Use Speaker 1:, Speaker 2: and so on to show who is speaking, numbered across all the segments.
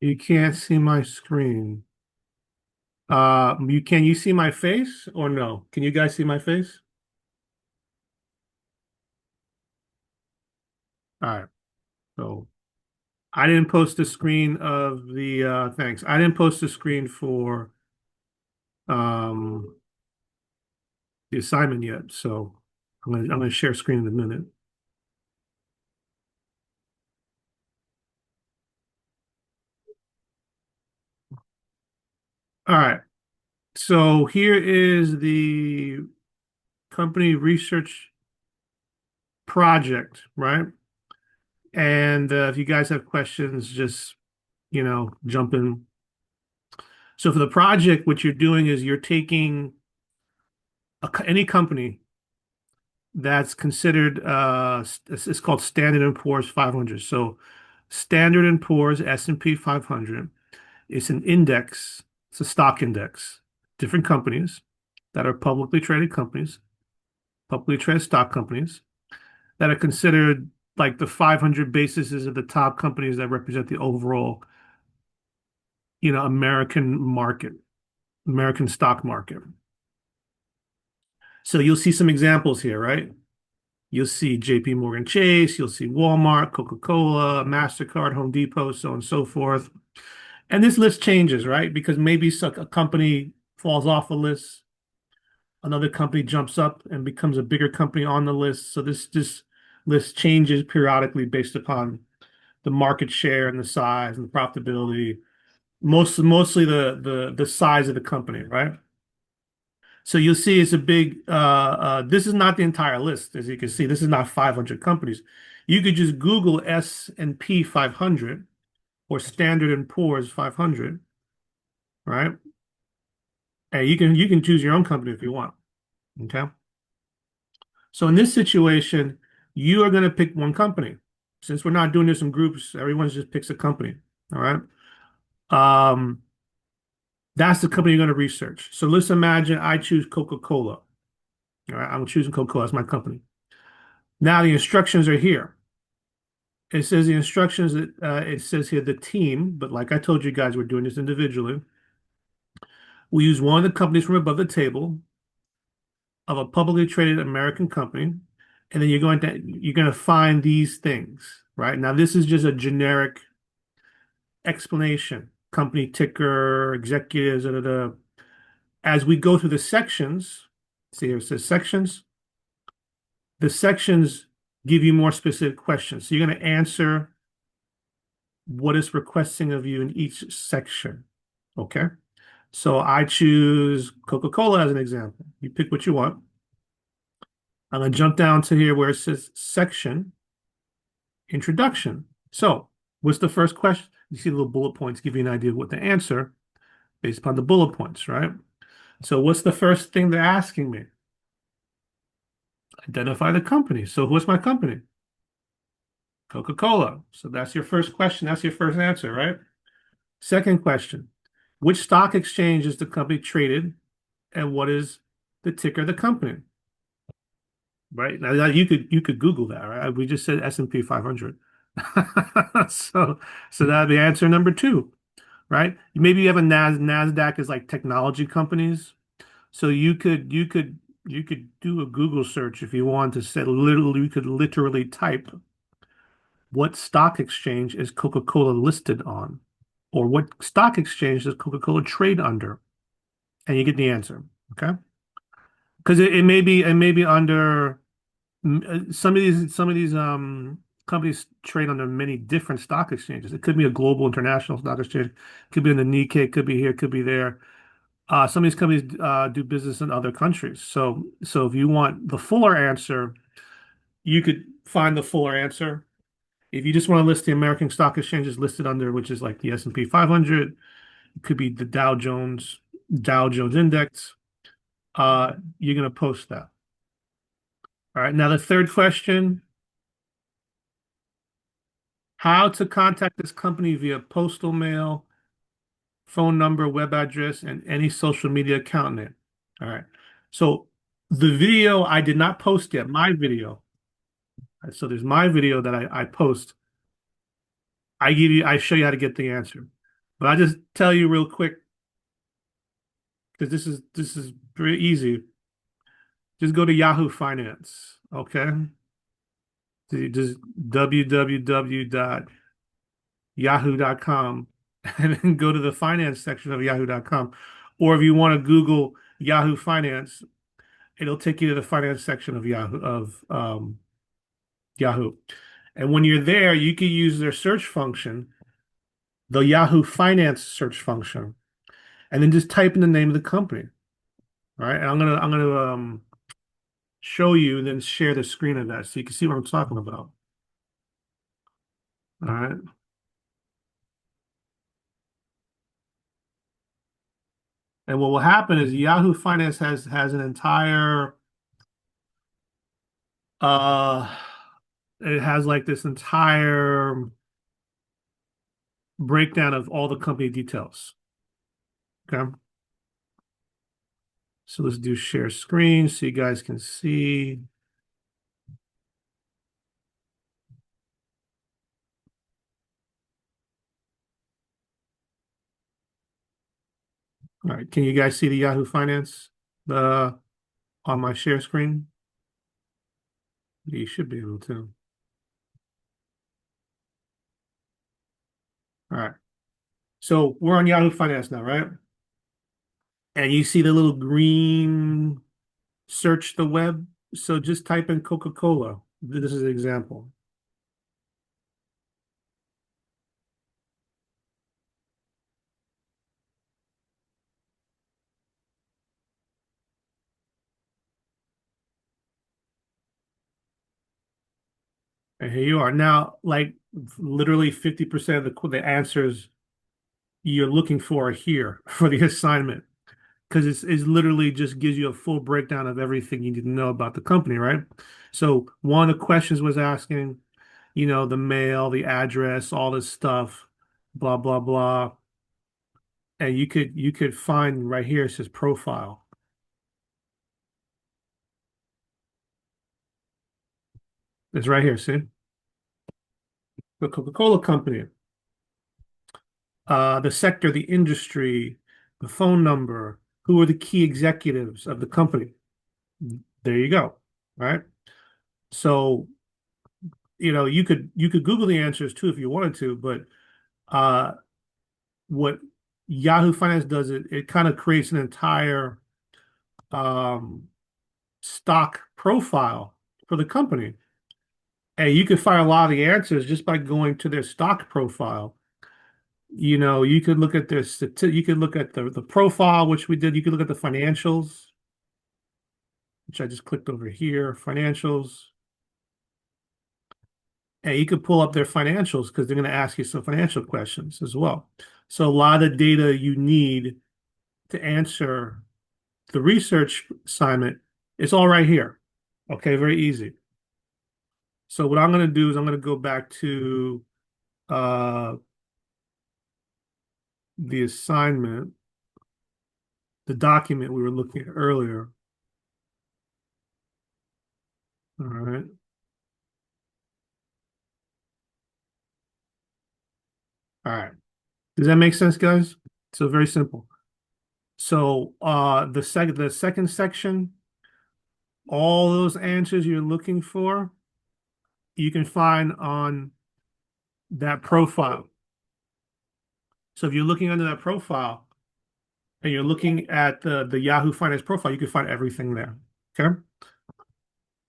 Speaker 1: You can't see my screen. Can you see my face or no? Can you guys see my face? All right. So I didn't post a screen of the thanks. I didn't post a screen for um the assignment yet. So I'm gonna share screen in a minute. All right. So here is the company research project, right? And if you guys have questions, just jump in. So for the project, what you're doing is you're taking any company that's considered it's called Standard and Poor's 500. So Standard and Poor's S&P 500, it's an index, it's a stock index, different companies that are publicly traded companies, publicly traded stock companies that are considered like the 500 basis of the top companies that represent the overall, American market, American stock market. So you'll see some examples here, right? You'll see JP Morgan Chase, you'll see Walmart, Coca-Cola, MasterCard, Home Depot, so on and so forth. And this list changes, right? Because maybe a company falls off a list, another company jumps up and becomes a bigger company on the list. So this list changes periodically based upon the market share and the size and the profitability, mostly the size of the company, right? So you'll see it's a big, this is not the entire list. As you can see, this is not 500 companies. You could just Google S&P 500 or Standard and Poor's 500, right? And you can choose your own company if you want. Okay. So in this situation, you are going to pick one company. Since we're not doing this in groups, everyone just picks a company. All right. Um, that's the company you're going to research. So let's imagine I choose Coca-Cola. All right. I'm choosing Coca-Cola as my company. Now the instructions are here. It says the instructions that it says here the team, but like I told you guys, we're doing this individually. We use one of the companies from above the table of a publicly traded American company, and then you're going to find these things, right? Now this is just a generic explanation. Company ticker, executives, da, da, da. As we go through the sections, see here it says sections. The sections give you more specific questions. So you're going to answer what is requesting of you in each section. Okay. So I choose Coca-Cola as an example. You pick what you want. I'm going to jump down to here where it says section introduction. So what's the first question? You see the little bullet points give you an idea of what to answer based upon the bullet points, right? So what's the first thing they're asking me? Identify the company. So what's my company? Coca-Cola. So that's your first question. That's your first answer, right? Second question. Which stock exchange is the company traded and what is the ticker of the company? Right? Now you could Google that, right? We just said S&P 500. So that'd be answer number two, right? Maybe you have a NASDAQ is like technology companies. So you could do a Google search if you want to say literally you could literally type what stock exchange is Coca-Cola listed on, or what stock exchange does Coca-Cola trade under, and you get the answer. Okay, because it may be under some of these companies trade under many different stock exchanges. It could be a global international stock exchange, it could be in the Nikkei, it could be here, it could be there. Some of these companies do business in other countries. So if you want the fuller answer, you could find the fuller answer. If you just want to list the American stock exchanges listed under, which is like the S&P 500, it could be the Dow Jones Index. You're going to post that. All right. Now the third question, how to contact this company via postal mail, phone number, web address, and any social media account name. All right. So the video I did not post yet, my video. So there's my video that I post. I show you how to get the answer. But I just tell you real quick because this is pretty easy. Just go to Yahoo Finance, okay? Just www.yahoo.com and then go to the finance section of yahoo.com. Or if you want to Google Yahoo Finance, it'll take you to the finance section of Yahoo. And when you're there, you can use their search function, the Yahoo Finance search function, and then just type in the name of the company. All right. And I'm gonna show you and then share the screen of that so you can see what I'm talking about. All right. And what will happen is Yahoo Finance has an entire uh it has like this entire breakdown of all the company details. Okay. So let's do share screen so you guys can see. All right. Can you guys see the Yahoo Finance on my share screen? You should be able to. All right. So we're on Yahoo Finance now, right? And you see the little green search the web. So just type in Coca-Cola. This is an example. And here you are. Now, like literally 50% of the answers you're looking for are here for the assignment because it's literally just gives you a full breakdown of everything you need to know about the company, right? So one of the questions was asking, the mail, the address, all this stuff, blah, blah, blah. And you could find right here, it says profile. It's right here, see? The Coca-Cola Company, the sector, the industry, the phone number, who are the key executives of the company. There you go, right? So, you could Google the answers too if you wanted to, but uh, what Yahoo Finance does, it kind of creates an entire um, stock profile for the company. And you can find a lot of the answers just by going to their stock profile. You could look at you could look at the profile, which we did. You could look at the financials, which I just clicked over here, financials. And you could pull up their financials because they're going to ask you some financial questions as well. So a lot of the data you need to answer the research assignment, it's all right here. Okay, very easy. So what I'm going to do is I'm going to go back to uh, the assignment, the document we were looking at earlier. All right. All right. Does that make sense, guys? So very simple. So the second section, all those answers you're looking for, you can find on that profile. So if you're looking under that profile and you're looking at the Yahoo Finance profile, you can find everything there. Okay.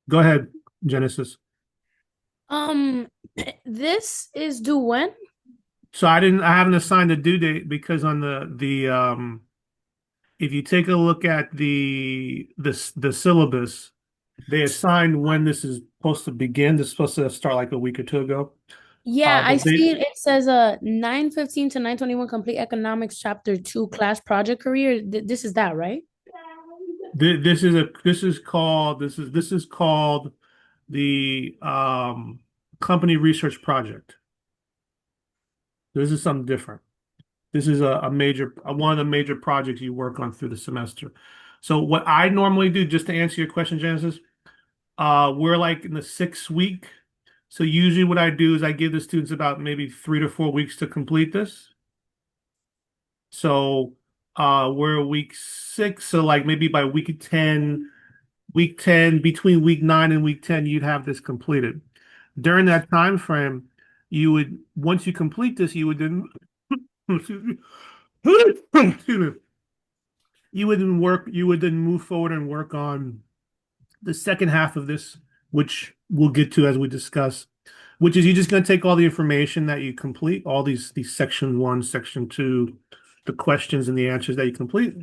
Speaker 1: Go ahead, Genesis.
Speaker 2: Um, this is due when?
Speaker 1: So I haven't assigned a due date because on the if you take a look at the syllabus, they assigned when this is supposed to begin. This is supposed to start like a week or two ago.
Speaker 2: Yeah, I
Speaker 1: But they
Speaker 2: see it. It says 9:15 to 9:21 complete economics chapter 2 class project career. This is that, right?
Speaker 1: this is called the company research project. This is something different. This is a major one of the major projects you work on through the semester. So what I normally do, just to answer your question, Genesis, we're like in the 6th week. So usually what I do is I give the students about maybe 3 to 4 weeks to complete this. So we're week 6, so like maybe by week 10, between week 9 and week 10, you'd have this completed. During that time frame, you would once you complete this, you would then excuse me, excuse me, you would then move forward and work on the second half of this, which we'll get to as we discuss, which is you're just going to take all the information that you complete, all these section 1, section 2, the questions and the answers that you complete,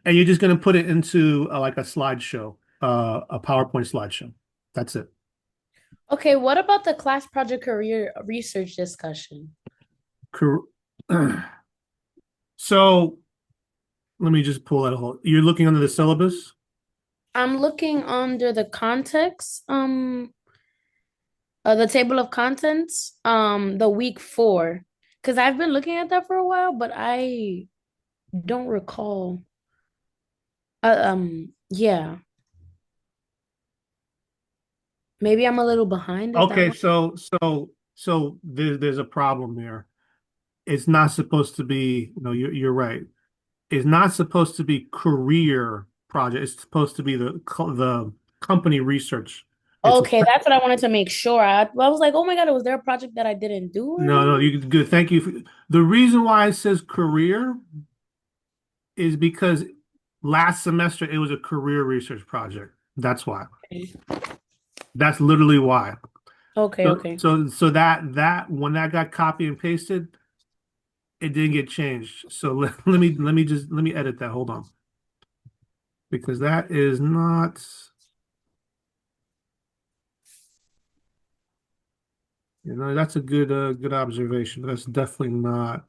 Speaker 1: and you're just going to put it into like a slideshow, a PowerPoint slideshow. That's it.
Speaker 2: Okay, what about the class project career research discussion?
Speaker 1: Cor- So let me just pull that whole. You're looking under the syllabus?
Speaker 2: I'm looking under the context, the table of contents, the week 4, because I've been looking at that for a while, but I don't recall. Yeah, maybe I'm a little behind. Is that
Speaker 1: Okay,
Speaker 2: what?
Speaker 1: so there's a problem there. It's not supposed to be, no, you're right. It's not supposed to be career project. It's supposed to be the company research. It's
Speaker 2: Okay, that's what I wanted to make sure. I was like, oh my God, was there a project that I didn't do or
Speaker 1: no,
Speaker 2: anything?
Speaker 1: you good. Thank you. The reason why it says career is because last semester it was a career research project. That's why. That's literally why.
Speaker 2: Okay,
Speaker 1: So
Speaker 2: okay.
Speaker 1: so that when that got copy and pasted, it didn't get changed. So let me edit that. Hold on. Because that is not, that's a good observation. That's definitely not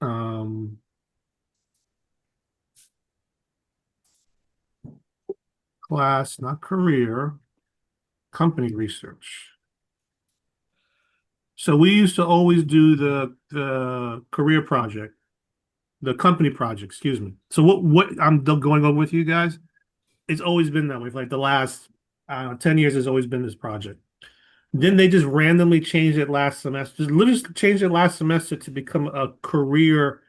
Speaker 1: um class, not career, company research. So we used to always do the career project, the company project, excuse me. So what I'm going over with you guys, it's always been that way. For like the last 10 years has always been this project. Then they just randomly changed it last semester. Just literally changed it last semester to become a career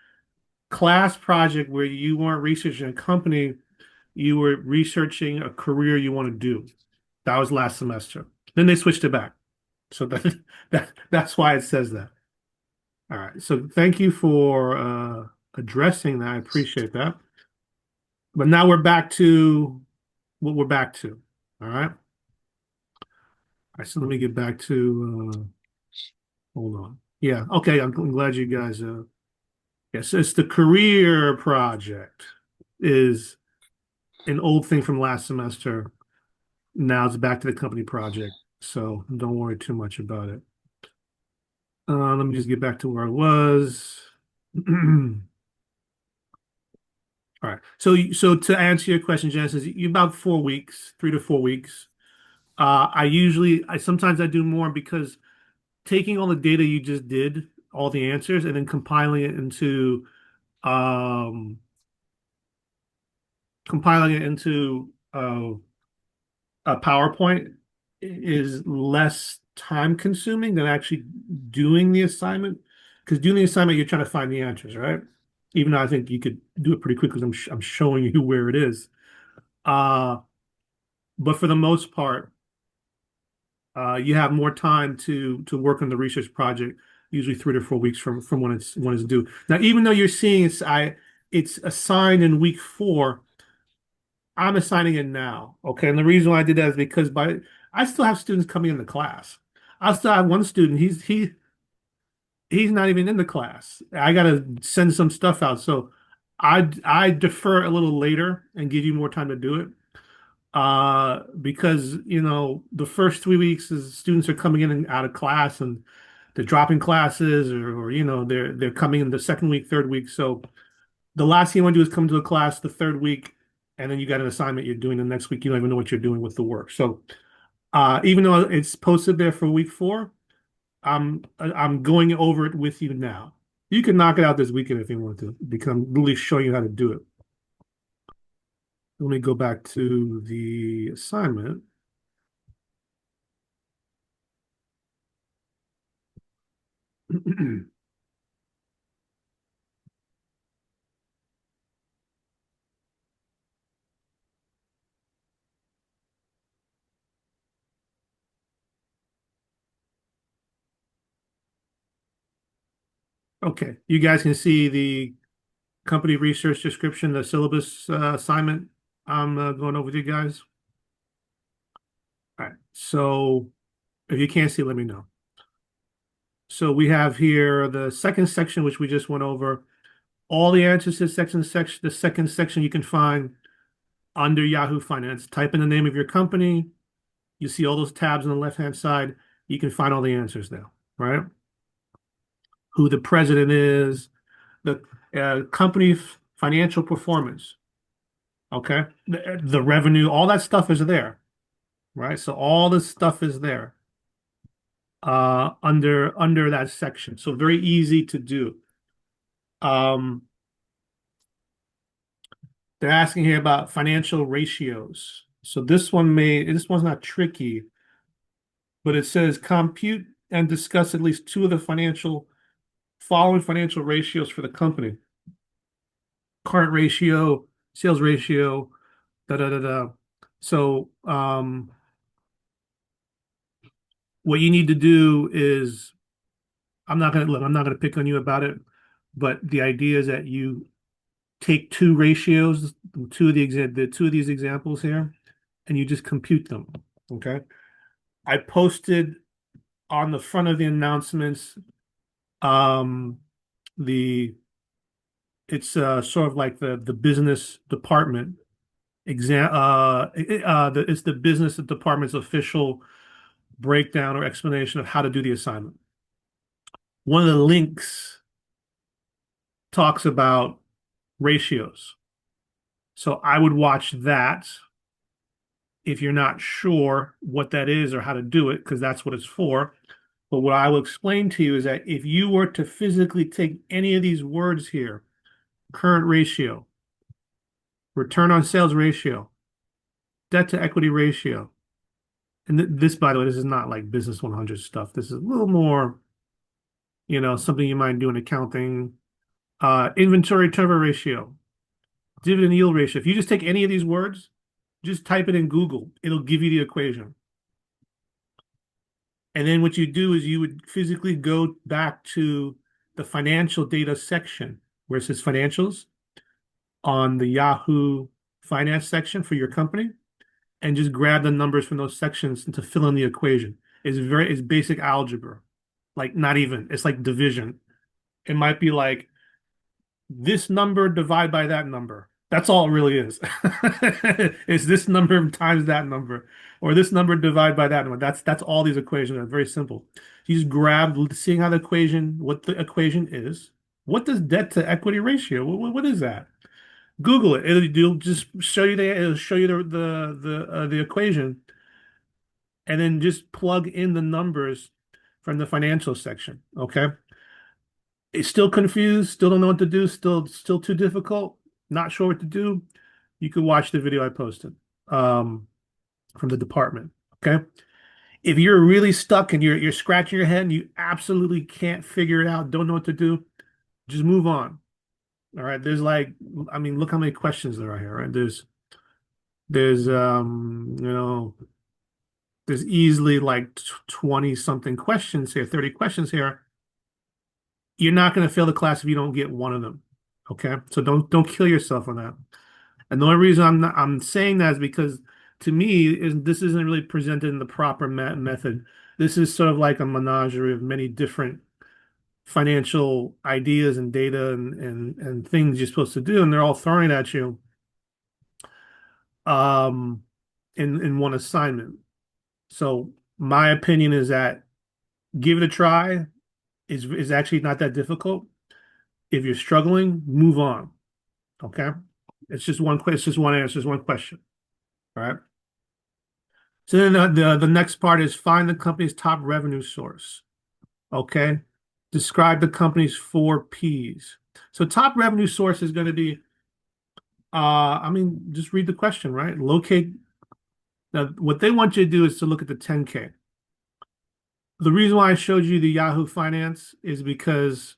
Speaker 1: class project where you weren't researching a company, you were researching a career you want to do. That was last semester. Then they switched it back. So that's why it says that. All right. So thank you for addressing that. I appreciate that. But now we're back to what we're back to. All right. All right. So let me get back to hold on. Yeah. Okay. I'm glad you guys yes, it's the career project is an old thing from last semester. Now it's back to the company project. So don't worry too much about it. Let me just get back to where I was. All right. So to answer your question, Genesis, you about 4 weeks, 3 to 4 weeks. I sometimes I do more because taking all the data you just did, all the answers, and then um compiling it into a PowerPoint is less time consuming than actually doing the assignment. Because doing the assignment, you're trying to find the answers, right? Even though I think you could do it pretty quickly, I'm showing you where it is. Uh, but for the most part, you have more time to work on the research project, usually 3 to 4 weeks from when it's due. Now, even though you're seeing it's assigned in week 4, I'm assigning it now. Okay. And the reason why I did that is because I still have students coming into class. I still have one student, he's not even in the class. I gotta send some stuff out. So I defer a little later and give you more time to do it. Because the first 3 weeks is students are coming in and out of class and they're dropping classes or they're coming in the second week, third week. So the last thing you want to do is come to a class the third week, and then you got an assignment you're doing the next week. You don't even know what you're doing with the work. So even though it's posted there for week 4, I'm going over it with you now. You can knock it out this weekend if you want to, because I'm really showing you how to do it. Let me go back to the assignment. Okay, you guys can see the company research description, the syllabus assignment I'm going over with you guys. All right, so if you can't see, let me know. So we have here the second section, which we just went over. All the answers to the second section you can find under Yahoo Finance. Type in the name of your company. You see all those tabs on the left-hand side. You can find all the answers there, right? Who the president is, the company financial performance, okay? The revenue, all that stuff is there, right? So all this stuff is there under that section. So very easy to do. Um, they're asking here about financial ratios. So this one's not tricky, but it says compute and discuss at least two of the following financial ratios for the company. Current ratio, sales ratio, da da da da. So what you need to do is I'm not gonna pick on you about it, but the idea is that you take two ratios, two of these examples here, and you just compute them. Okay. I posted on the front of the announcements um the it's sort of like the business department it's the business department's official breakdown or explanation of how to do the assignment. One of the links talks about ratios. So I would watch that if you're not sure what that is or how to do it, because that's what it's for. But what I will explain to you is that if you were to physically take any of these words here, current ratio, return on sales ratio, debt to equity ratio, and this, by the way, this is not like Business 100 stuff. This is a little more, something you might do in accounting. Inventory turnover ratio, dividend yield ratio. If you just take any of these words, just type it in Google. It'll give you the equation. And then what you do is you would physically go back to the financial data section where it says financials on the Yahoo Finance section for your company and just grab the numbers from those sections and to fill in the equation. It's basic algebra. Like not even, it's like division. It might be like this number divide by that number. That's all it really is. It's this number times that number, or this number divide by that number. That's all these equations are. Very simple. You just grab, seeing how what the equation is. What does debt to equity ratio? What is that? Google it. It'll just show you it'll show you the equation, and then just plug in the numbers from the financial section. Okay. It's still confused, still don't know what to do, still too difficult, not sure what to do, you could watch the video I posted from the department. Okay. If you're really stuck and you're scratching your head and you absolutely can't figure it out, don't know what to do, just move on. All right. I mean, look how many questions there are here, right? There's there's easily like 20 something questions here, 30 questions here. You're not going to fail the class if you don't get one of them. Okay, so don't kill yourself on that. And the only reason I'm saying that is because to me this isn't really presented in the proper method. This is sort of like a menagerie of many different financial ideas and data and things you're supposed to do, and they're all thrown at you um in one assignment. So my opinion is that give it a try. Is actually not that difficult. If you're struggling, move on. Okay. It's just one answer, just one question. All right. So then the next part is find the company's top revenue source. Okay. Describe the company's 4 Ps. So top revenue source is going to be I mean, just read the question, right? Locate now what they want you to do is to look at the 10K. The reason why I showed you the Yahoo Finance is because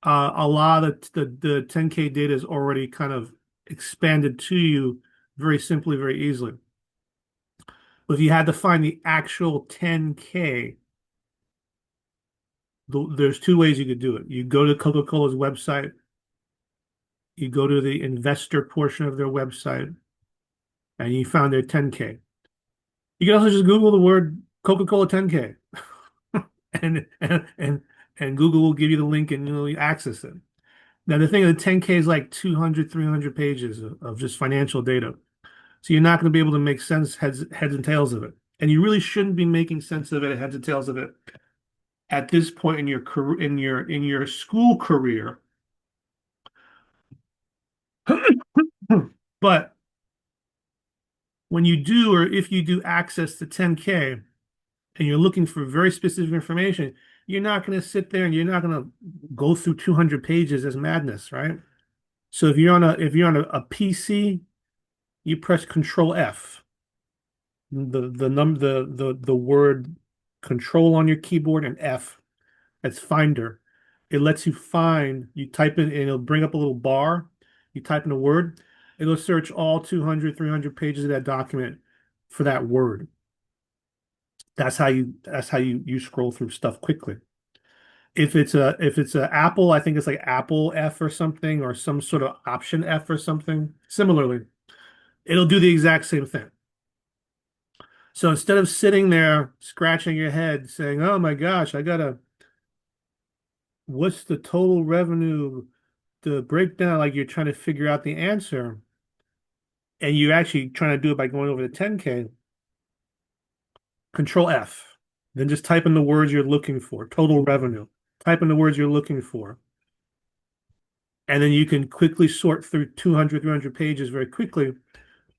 Speaker 1: a lot of the 10K data is already kind of expanded to you very simply, very easily. But if you had to find the actual 10K, There's two ways you could do it. You go to Coca-Cola's website, you go to the investor portion of their website, and you found their 10K. You can also just Google the word Coca-Cola 10K, and and and and Google will give you the link and you'll access it. Now the thing of the 10K is like 200, 300 pages of just financial data. So you're not going to be able to make sense heads and tails of it. And you really shouldn't be making sense of it, heads and tails of it at this point in your career, in your school career. But when you do, or if you do access to 10K and you're looking for very specific information, you're not going to sit there and you're not going to go through 200 pages as madness, right? So if you're on a PC, you press Control F. The word Control on your keyboard and F. That's Finder. It lets you find. You type in, and it'll bring up a little bar. You type in a word. It'll search all 200, 300 pages of that document for that word. That's how you scroll through stuff quickly. If it's a Apple, I think it's like Apple F or something, or some sort of Option F or something. Similarly, it'll do the exact same thing. So instead of sitting there scratching your head saying, "Oh my gosh, what's the total revenue, the breakdown," like you're trying to figure out the answer, and you're actually trying to do it by going over the 10K, Control F. Then just type in the words you're looking for, total revenue. Type in the words you're looking for. And then you can quickly sort through 200, 300 pages very quickly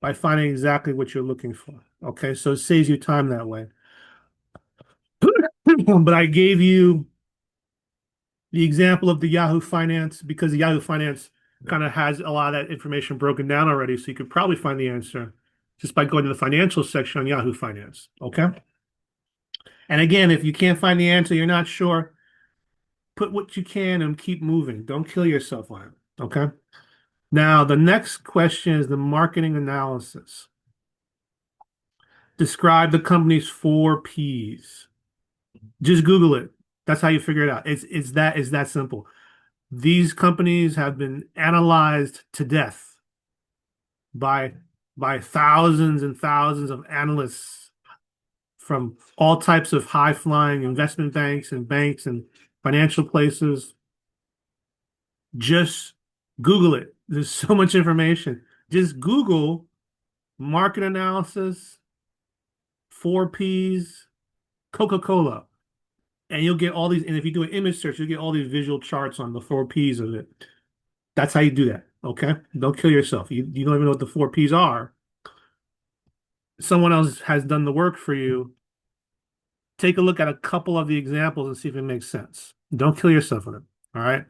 Speaker 1: by finding exactly what you're looking for. Okay, so it saves you time that way. But I gave you the example of the Yahoo Finance because the Yahoo Finance kind of has a lot of that information broken down already. So you could probably find the answer just by going to the financial section on Yahoo Finance. Okay. And again, if you can't find the answer, you're not sure, put what you can and keep moving. Don't kill yourself on it. Okay. Now, the next question is the marketing analysis. Describe the company's four P's. Just Google it. That's how you figure it out. It's that simple. These companies have been analyzed to death by thousands and thousands of analysts from all types of high-flying investment banks and financial places. Just Google it. There's so much information. Just Google market analysis, four Ps, Coca-Cola, and you'll get all these. And if you do an image search, you'll get all these visual charts on the four Ps of it. That's how you do that. Okay? Don't kill yourself. You don't even know what the four Ps are. Someone else has done the work for you. Take a look at a couple of the examples and see if it makes sense. Don't kill yourself with it. All right?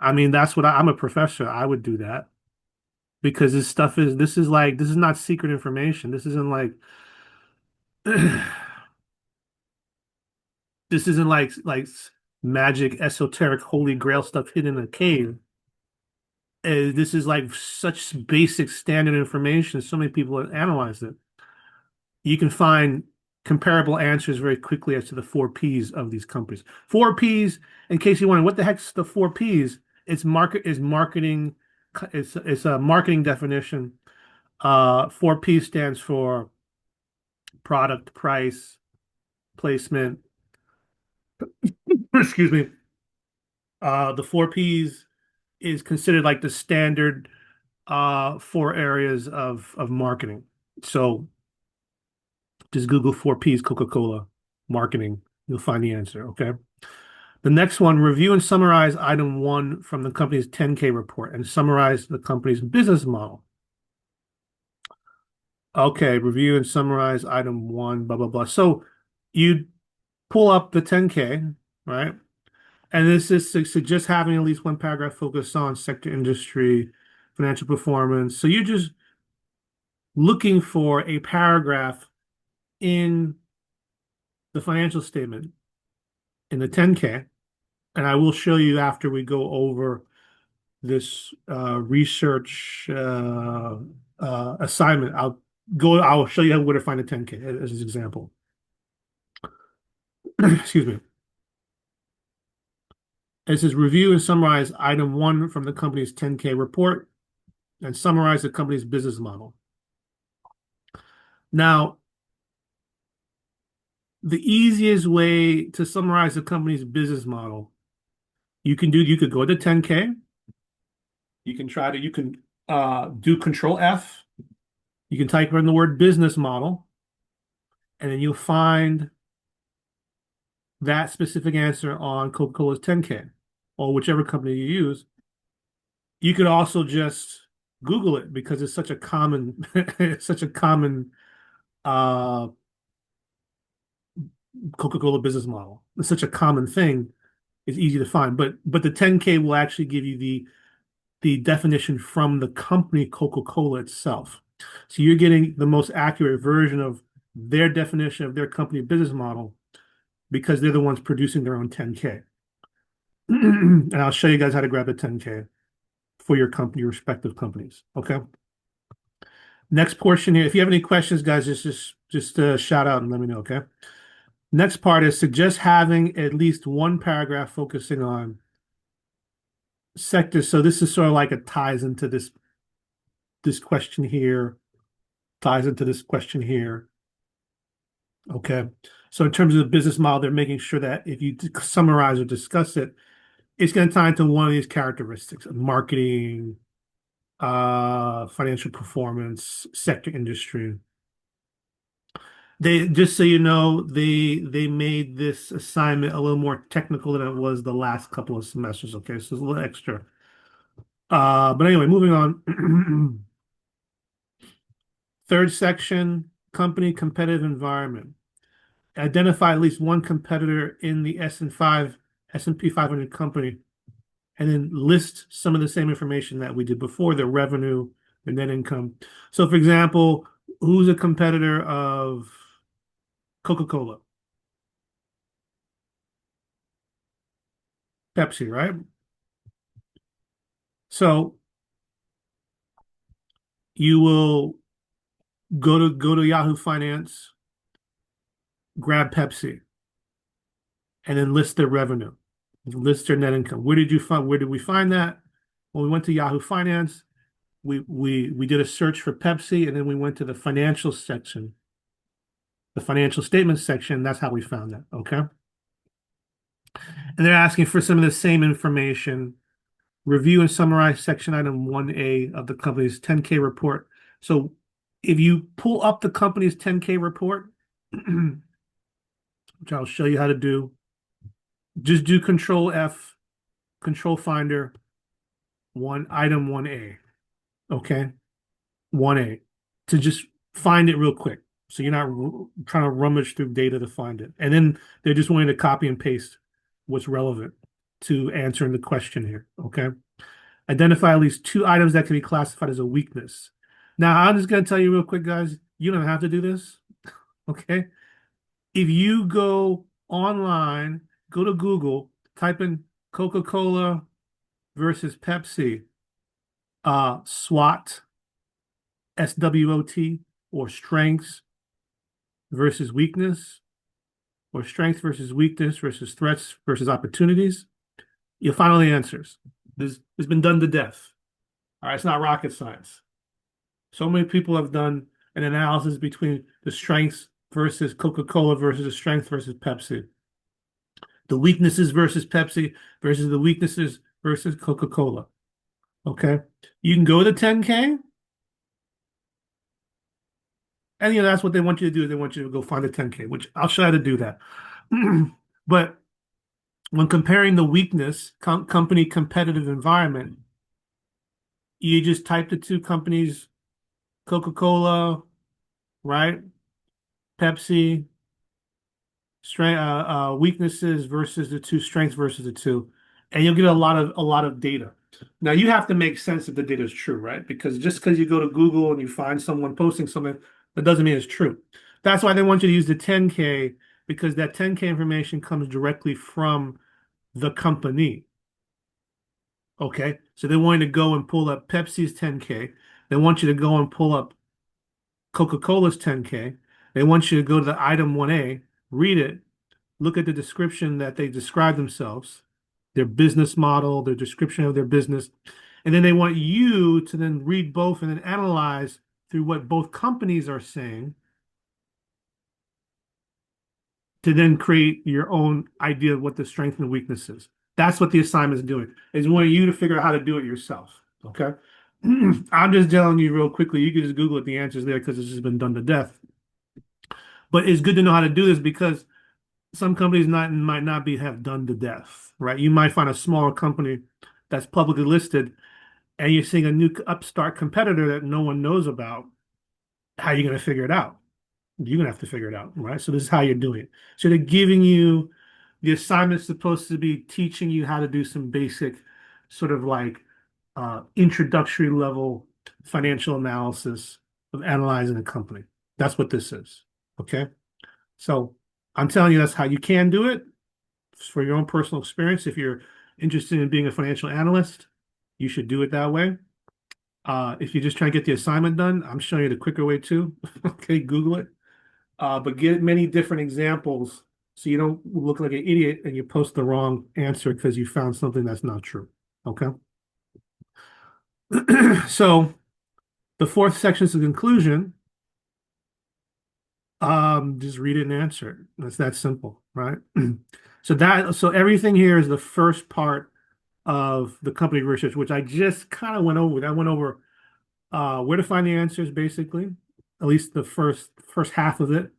Speaker 1: I mean, that's what I'm a professor. I would do that because this is not secret information. This isn't like this isn't like magic, esoteric, holy grail stuff hidden in a cave. This is like such basic standard information. So many people have analyzed it. You can find comparable answers very quickly as to the four Ps of these companies. Four Ps, in case you wonder, what the heck's the four Ps? It's marketing. It's a marketing definition. Four P stands for product, price, placement. Excuse me. The four Ps is considered like the standard four areas of marketing. So just Google four Ps Coca-Cola marketing. You'll find the answer. Okay. The next one, review and summarize item one from the company's 10K report and summarize the company's business model. Okay, review and summarize item one, blah, blah, blah. So you pull up the 10K, right? And this is just having at least one paragraph focused on sector, industry, financial performance. So you're just looking for a paragraph in the financial statement in the 10K. And I will show you after we go over this research assignment. I'll show you where to find a 10K as an example. Excuse me. It says review and summarize item 1 from the company's 10K report and summarize the company's business model. Now, the easiest way to summarize the company's business model, you could go to 10K. You can do Control F. You can type in the word business model, and then you'll find that specific answer on Coca-Cola's 10K or whichever company you use. You could also just Google it because it's such a common it's such a common uh, Coca-Cola business model. It's such a common thing. It's easy to find. But the 10K will actually give you the definition from the company Coca-Cola itself. So you're getting the most accurate version of their definition of their company business model because they're the ones producing their own 10K. And I'll show you guys how to grab the 10K for your company, your respective companies. Okay. Next portion here. If you have any questions, guys, just shout out and let me know. Okay. Next part is suggest having at least one paragraph focusing on sectors. So this is sort of like it ties into this question here, ties into this question here. Okay. So in terms of the business model, they're making sure that if you summarize or discuss it, it's going to tie into one of these characteristics: marketing, financial performance, sector, industry. They just so you know, they made this assignment a little more technical than it was the last couple of semesters. Okay, so it's a little extra. But anyway, moving on. Third section, company competitive environment. Identify at least one competitor in the S&P 500 company, and then list some of the same information that we did before, their revenue, their net income. So, for example, who's a competitor of Coca-Cola? Pepsi, right? So you will go to Yahoo Finance, grab Pepsi, and then list their revenue, list their net income. Where did we find that? Well, we went to Yahoo Finance, we did a search for Pepsi, and then we went to the financial section, the financial statements section. That's how we found that. Okay. And they're asking for some of the same information. Review and summarize section item 1A of the company's 10K report. So if you pull up the company's 10K report, which I'll show you how to do, just do Control F, Control Finder, item 1A. Okay. 1A to just find it real quick. So you're not trying to rummage through data to find it. And then they're just wanting to copy and paste what's relevant to answering the question here. Okay. Identify at least 2 items that can be classified as a weakness. Now, I'm just going to tell you real quick, guys, you don't have to do this. Okay. If you go online, go to Google, type in Coca-Cola versus Pepsi, SWOT, SWOT, or strengths versus weakness, or strength versus weakness versus threats versus opportunities, you'll find all the answers. This has been done to death. All right, it's not rocket science. So many people have done an analysis between the strengths versus Coca-Cola versus the strength versus Pepsi, the weaknesses versus Pepsi versus the weaknesses versus Coca-Cola. Okay, you can go to 10K, and that's what they want you to do. They want you to go find a 10K, which I'll show you how to do that. But when comparing the weakness, company competitive environment, you just type the 2 companies, Coca-Cola, right? Pepsi, strength, weaknesses versus the 2, strengths versus the 2, and you'll get a lot of data. Now you have to make sense if the data is true, right? Because just because you go to Google and you find someone posting something, that doesn't mean it's true. That's why they want you to use the 10K, because that 10K information comes directly from the company. Okay, so they want you to go and pull up Pepsi's 10K. They want you to go and pull up Coca-Cola's 10K. They want you to go to the item 1A, read it, look at the description that they describe themselves. their business model, their description of their business. And then they want you to then read both and then analyze through what both companies are saying to then create your own idea of what the strength and weakness is. That's what the assignment is doing, is wanting you to figure out how to do it yourself. Okay. I'm just telling you real quickly, you can just Google it, the answer's there because it's just been done to death. But it's good to know how to do this because some companies might not be have done to death, right? You might find a smaller company that's publicly listed and you're seeing a new upstart competitor that no one knows about. How are you going to figure it out? You're going to have to figure it out, right? So this is how you're doing it. So they're giving you the assignment's supposed to be teaching you how to do some basic sort of like introductory level financial analysis of analyzing a company. That's what this is. Okay. So I'm telling you that's how you can do it for your own personal experience. If you're interested in being a financial analyst, you should do it that way. If you're just trying to get the assignment done, I'm showing you the quicker way too. Okay, Google it. But get many different examples so you don't look like an idiot and you post the wrong answer because you found something that's not true. Okay. So the fourth section is the conclusion. Just read it and answer it. That's that simple, right? So everything here is the first part of the company research, which I just kind of went over. I went over where to find the answers, basically, at least the first half of it.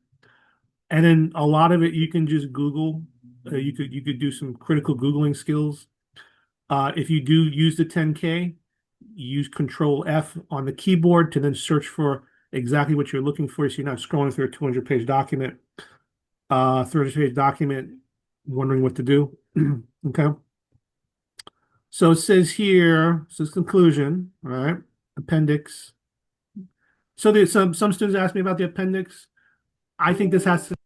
Speaker 1: And then a lot of it you can just Google. You could do some critical Googling skills. If you do use the 10K, use Control F on the keyboard to then search for exactly what you're looking for, so you're not scrolling through a 200-page document, 30-page document, wondering what to do. Okay. So it says here, says conclusion, all right? Appendix. So there's some students ask me about the appendix. I think this has to